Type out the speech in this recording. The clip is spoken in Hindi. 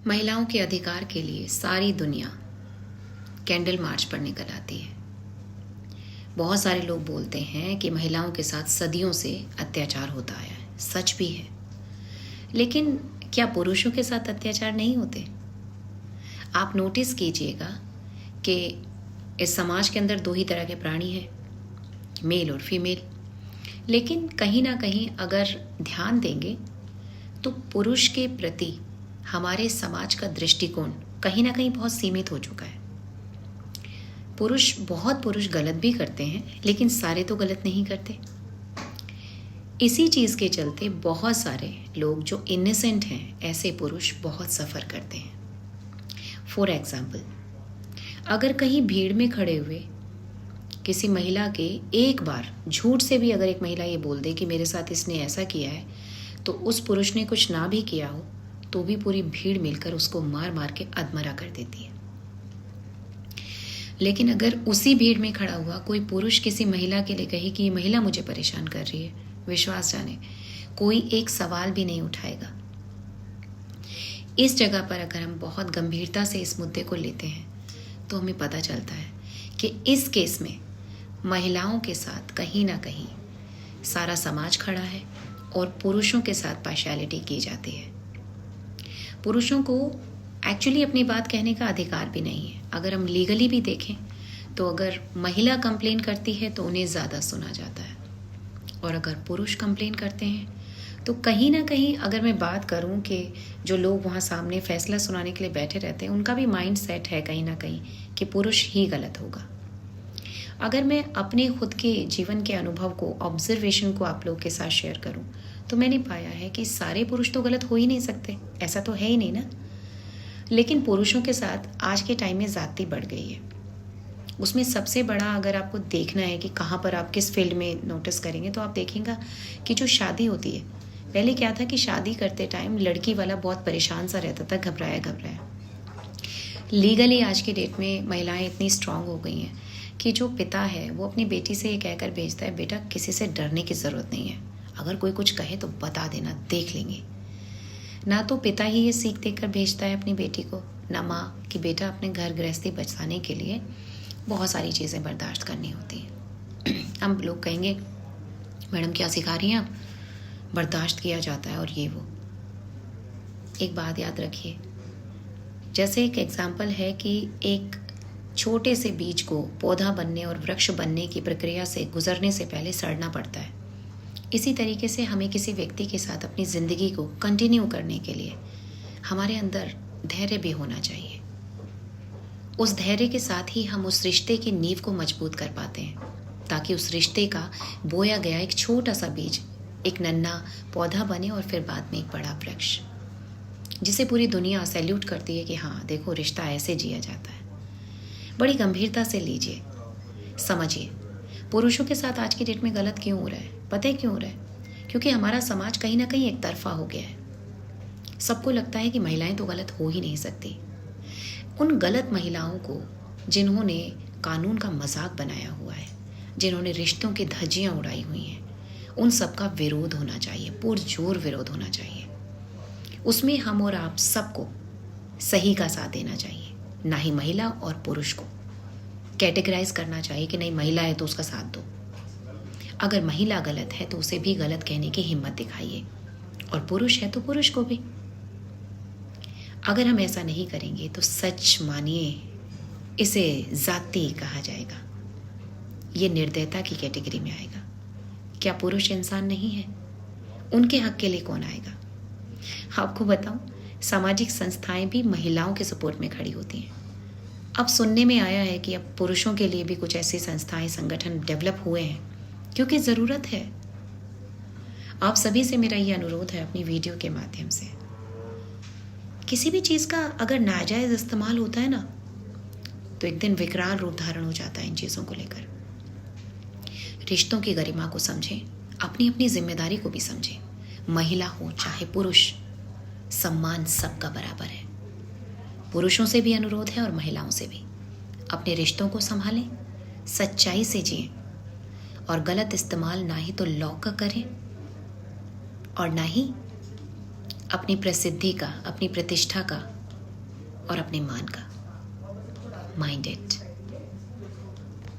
महिलाओं के अधिकार के लिए सारी दुनिया कैंडल मार्च पर निकल आती है। बहुत सारे लोग बोलते हैं कि महिलाओं के साथ सदियों से अत्याचार होता आया है। सच भी है, लेकिन क्या पुरुषों के साथ अत्याचार नहीं होते? आप नोटिस कीजिएगा कि इस समाज के अंदर दो ही तरह के प्राणी हैं, मेल और फीमेल। लेकिन कहीं ना कहीं अगर ध्यान देंगे तो पुरुष के प्रति हमारे समाज का दृष्टिकोण कहीं ना कहीं बहुत सीमित हो चुका है। बहुत पुरुष गलत भी करते हैं, लेकिन सारे तो गलत नहीं करते। इसी चीज़ के चलते बहुत सारे लोग जो इनोसेंट हैं, ऐसे पुरुष बहुत सफ़र करते हैं। फॉर एग्जाम्पल, अगर कहीं भीड़ में खड़े हुए किसी महिला के एक बार झूठ से भी अगर एक महिला ये बोल दे कि मेरे साथ इसने ऐसा किया है, तो उस पुरुष ने कुछ ना भी किया हो तो भी पूरी भीड़ मिलकर उसको मार मार के अधमरा कर देती है। लेकिन अगर उसी भीड़ में खड़ा हुआ कोई पुरुष किसी महिला के लिए कहे कि ये महिला मुझे परेशान कर रही है, विश्वास जाने कोई एक सवाल भी नहीं उठाएगा। इस जगह पर अगर हम बहुत गंभीरता से इस मुद्दे को लेते हैं तो हमें पता चलता है कि इस केस में महिलाओं के साथ कहीं ना कहीं सारा समाज खड़ा है और पुरुषों के साथ पार्शियलिटी की जाती है। पुरुषों को एक्चुअली अपनी बात कहने का अधिकार भी नहीं है। अगर हम लीगली भी देखें तो अगर महिला कंप्लेन करती है तो उन्हें ज़्यादा सुना जाता है, और अगर पुरुष कंप्लेन करते हैं तो कहीं ना कहीं अगर मैं बात करूं कि जो लोग वहाँ सामने फैसला सुनाने के लिए बैठे रहते हैं, उनका भी माइंड सेट है कहीं ना कहीं कि पुरुष ही गलत होगा। अगर मैं अपने खुद के जीवन के अनुभव को, ऑब्जर्वेशन को आप लोग के साथ शेयर करूं तो मैंने पाया है कि सारे पुरुष तो गलत हो ही नहीं सकते, ऐसा तो है ही नहीं ना। लेकिन पुरुषों के साथ आज के टाइम में ज़्यादती बढ़ गई है। उसमें सबसे बड़ा अगर आपको देखना है कि कहाँ पर आप किस फील्ड में नोटिस करेंगे, तो आप देखेंगे कि जो शादी होती है, पहले क्या था कि शादी करते टाइम लड़की वाला बहुत परेशान सा रहता था, घबराया घबराया। लीगली आज की डेट में महिलाएं इतनी स्ट्रांग हो गई हैं कि जो पिता है वो अपनी बेटी से ये कहकर भेजता है, बेटा किसी से डरने की ज़रूरत नहीं है, अगर कोई कुछ कहे तो बता देना, देख लेंगे। ना तो पिता ही ये सीख देकर भेजता है अपनी बेटी को, ना माँ कि बेटा अपने घर गृहस्थी बचाने के लिए बहुत सारी चीज़ें बर्दाश्त करनी होती हैं। हम लोग कहेंगे मैडम क्या सिखा रही हैं आप, बर्दाश्त किया जाता है और ये वो। एक बात याद रखिए, जैसे एक एग्जाम्पल है कि एक छोटे से बीज को पौधा बनने और वृक्ष बनने की प्रक्रिया से गुजरने से पहले सड़ना पड़ता है। इसी तरीके से हमें किसी व्यक्ति के साथ अपनी ज़िंदगी को कंटिन्यू करने के लिए हमारे अंदर धैर्य भी होना चाहिए। उस धैर्य के साथ ही हम उस रिश्ते की नींव को मजबूत कर पाते हैं, ताकि उस रिश्ते का बोया गया एक छोटा सा बीज एक नन्हा पौधा बने और फिर बाद में एक बड़ा वृक्ष, जिसे पूरी दुनिया सैल्यूट करती है कि हाँ देखो रिश्ता ऐसे जिया जाता है। बड़ी गंभीरता से लीजिए, समझिए पुरुषों के साथ आज की डेट में गलत क्यों हो रहा है। पता है क्यों हो रहा है? क्योंकि हमारा समाज कहीं ना कहीं एक तरफा हो गया है। सबको लगता है कि महिलाएं तो गलत हो ही नहीं सकती। उन गलत महिलाओं को जिन्होंने कानून का मजाक बनाया हुआ है, जिन्होंने रिश्तों की धज्जियां उड़ाई हुई हैं, उन सब का विरोध होना चाहिए, पुरजोर विरोध होना चाहिए। उसमें हम और आप सबको सही का साथ देना चाहिए, ना ही महिला और पुरुष को कैटेगराइज करना चाहिए कि नहीं महिला है तो उसका साथ दो। अगर महिला गलत है तो उसे भी गलत कहने की हिम्मत दिखाइए, और पुरुष है तो पुरुष को भी। अगर हम ऐसा नहीं करेंगे तो सच मानिए इसे जाति कहा जाएगा, ये निर्दयता की कैटेगरी में आएगा। क्या पुरुष इंसान नहीं है? उनके हक के लिए कौन आएगा? आपको बताऊं, सामाजिक संस्थाएं भी महिलाओं के सपोर्ट में खड़ी होती हैं। अब सुनने में आया है कि अब पुरुषों के लिए भी कुछ ऐसी संस्थाएं, संगठन डेवलप हुए हैं, क्योंकि ज़रूरत है। आप सभी से मेरा ये अनुरोध है अपनी वीडियो के माध्यम से, किसी भी चीज़ का अगर नाजायज़ इस्तेमाल होता है ना, तो एक दिन विकराल रूप धारण हो जाता है इन चीज़ों को लेकर। रिश्तों की गरिमा को समझें, अपनी अपनी जिम्मेदारी को भी समझें। महिला हो चाहे पुरुष, सम्मान सबका बराबर है। पुरुषों से भी अनुरोध है और महिलाओं से भी। अपने रिश्तों को संभालें, सच्चाई से जिएं, और गलत इस्तेमाल ना ही तो लॉ का करें और ना ही अपनी प्रसिद्धि का, अपनी प्रतिष्ठा का और अपने मान का। Mind it.